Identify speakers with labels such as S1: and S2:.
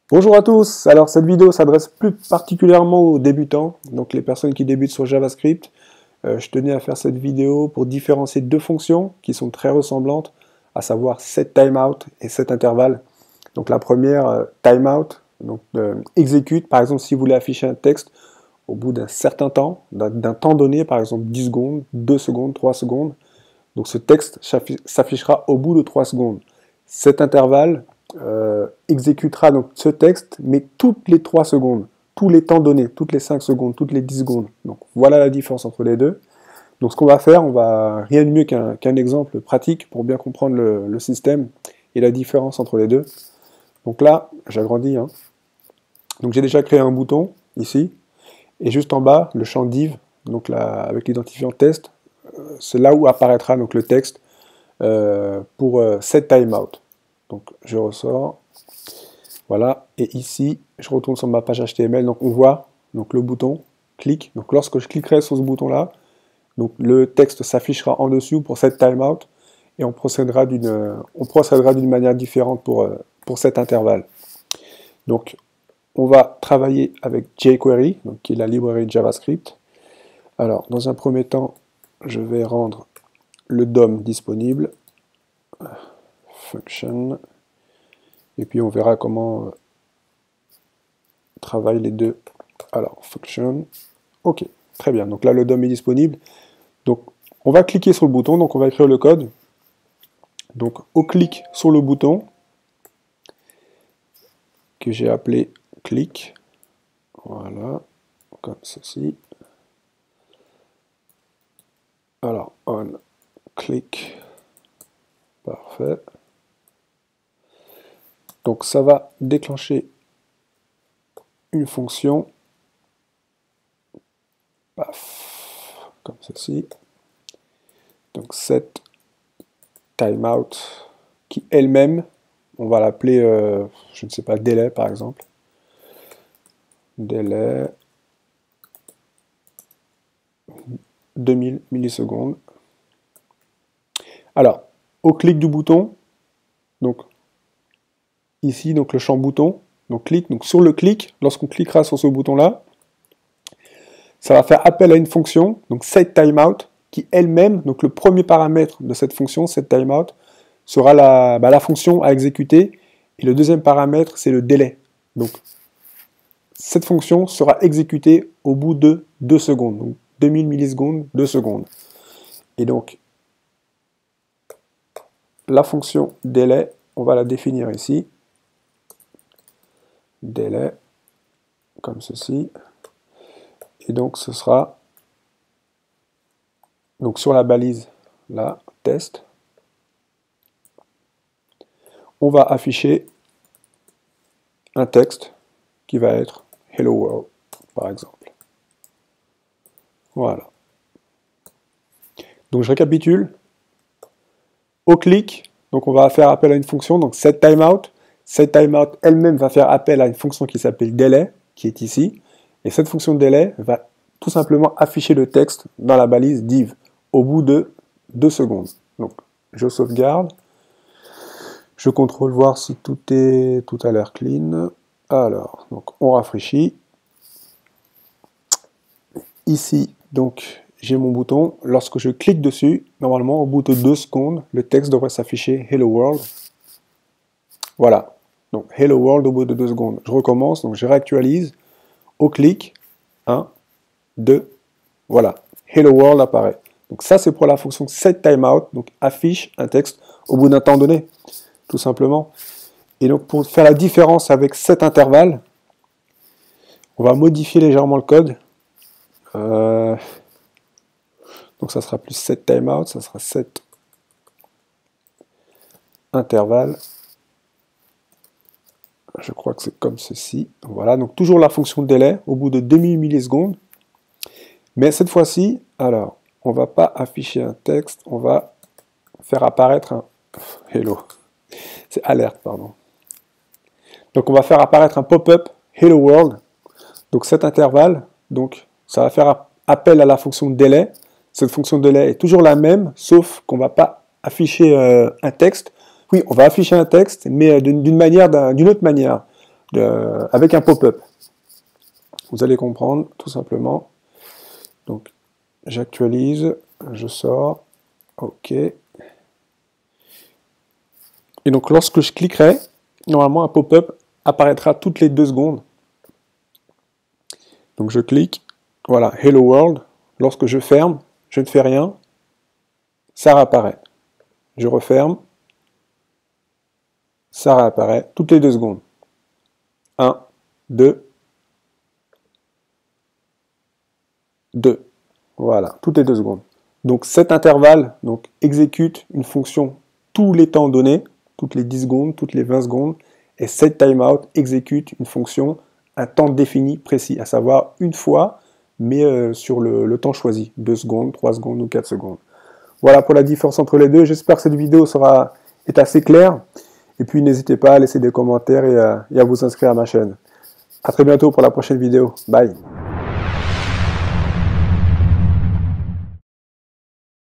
S1: Bonjour à tous, alors cette vidéo s'adresse plus particulièrement aux débutants, donc les personnes qui débutent sur JavaScript. Je tenais à faire cette vidéo pour différencier deux fonctions qui sont très ressemblantes, à savoir setTimeout et setIntervalle. Donc la première, timeout, donc exécute, par exemple si vous voulez afficher un texte au bout d'un certain temps, d'un temps donné, par exemple 10 secondes, 2 secondes, 3 secondes. Donc ce texte s'affichera au bout de 3 secondes. Cet intervalle exécutera donc ce texte, mais toutes les 3 secondes, tous les temps donnés, toutes les 5 secondes, toutes les 10 secondes. Donc voilà la différence entre les deux. Donc ce qu'on va faire, rien de mieux qu'un exemple pratique pour bien comprendre le système et la différence entre les deux. Donc là, j'agrandis. Donc j'ai déjà créé un bouton ici, et juste en bas, le champ div, donc là, avec l'identifiant test, c'est là où apparaîtra donc le texte pour setTimeout. Donc je ressors, voilà, et ici je retourne sur ma page HTML, donc on voit donc le bouton, clic, donc lorsque je cliquerai sur ce bouton là, donc le texte s'affichera en dessous pour setTimeout, et on procédera d'une manière différente pour cet intervalle. Donc on va travailler avec jQuery, donc qui est la librairie de JavaScript. Alors dans un premier temps, je vais rendre le DOM disponible, function, et puis on verra comment travaillent les deux. Alors, function, ok, très bien, donc là le DOM est disponible, donc on va cliquer sur le bouton, donc on va écrire le code, donc au clic sur le bouton, que j'ai appelé clic, voilà, comme ceci, alors on click, parfait, donc ça va déclencher une fonction, paf, comme ceci, donc set timeout, qui elle-même, on va l'appeler, je ne sais pas, délai par exemple, délai 2000 millisecondes. Alors, au clic du bouton, donc ici, donc le champ bouton, donc clic, donc sur le clic, lorsqu'on cliquera sur ce bouton-là, ça va faire appel à une fonction, donc setTimeout, qui elle-même, donc le premier paramètre de cette fonction, setTimeout, sera la fonction à exécuter, et le deuxième paramètre, c'est le délai. Donc, cette fonction sera exécutée au bout de 2 secondes, donc 2000 millisecondes, 2 secondes. Et donc, la fonction délai, on va la définir ici. Délai, comme ceci. Et donc, ce sera, donc sur la balise, là, test, on va afficher un texte qui va être Hello World, par exemple. Voilà. Donc, je récapitule. Au clic, donc on va faire appel à une fonction, donc setTimeout. SetTimeout elle-même va faire appel à une fonction qui s'appelle delay, qui est ici. Et cette fonction delay va tout simplement afficher le texte dans la balise div au bout de 2 secondes. Donc je sauvegarde. Je contrôle voir si tout a l'air clean. Alors, donc on rafraîchit. Ici, donc j'ai mon bouton. Lorsque je clique dessus, normalement au bout de 2 secondes, le texte devrait s'afficher Hello World. Voilà. Donc Hello World au bout de 2 secondes. Je recommence, donc je réactualise. Au clic, 1, 2, voilà. Hello World apparaît. Donc ça c'est pour la fonction setTimeout, donc affiche un texte au bout d'un temps donné, tout simplement. Et donc pour faire la différence avec cet intervalle, on va modifier légèrement le code. Donc ça sera plus setTimeout, ça sera setIntervalle. Je crois que c'est comme ceci. Voilà, donc toujours la fonction de délai au bout de 2000 millisecondes. Mais cette fois-ci, alors, on ne va pas afficher un texte, on va faire apparaître un... Hello. C'est alerte, pardon. Donc on va faire apparaître un pop-up Hello World. Donc cet intervalle, donc ça va faire appel à la fonction de délai. Cette fonction de délai est toujours la même, sauf qu'on ne va pas afficher un texte. Oui, on va afficher un texte, mais d'une autre manière. avec un pop-up. Vous allez comprendre tout simplement. Donc j'actualise, je sors, OK. Et donc lorsque je cliquerai, normalement un pop-up apparaîtra toutes les 2 secondes. Donc je clique, voilà, Hello World. Lorsque je ferme, je ne fais rien, ça réapparaît. Je referme, ça réapparaît toutes les 2 secondes. 1, 2, 2. Voilà, toutes les 2 secondes. Donc cet intervalle exécute une fonction tous les temps donnés, toutes les 10 secondes, toutes les 20 secondes, et cette timeout exécute une fonction un temps défini précis, à savoir une fois, mais sur le temps choisi, 2 secondes, 3 secondes ou 4 secondes. Voilà pour la différence entre les deux. J'espère que cette vidéo est assez claire. Et puis n'hésitez pas à laisser des commentaires et à vous inscrire à ma chaîne. A très bientôt pour la prochaine vidéo. Bye.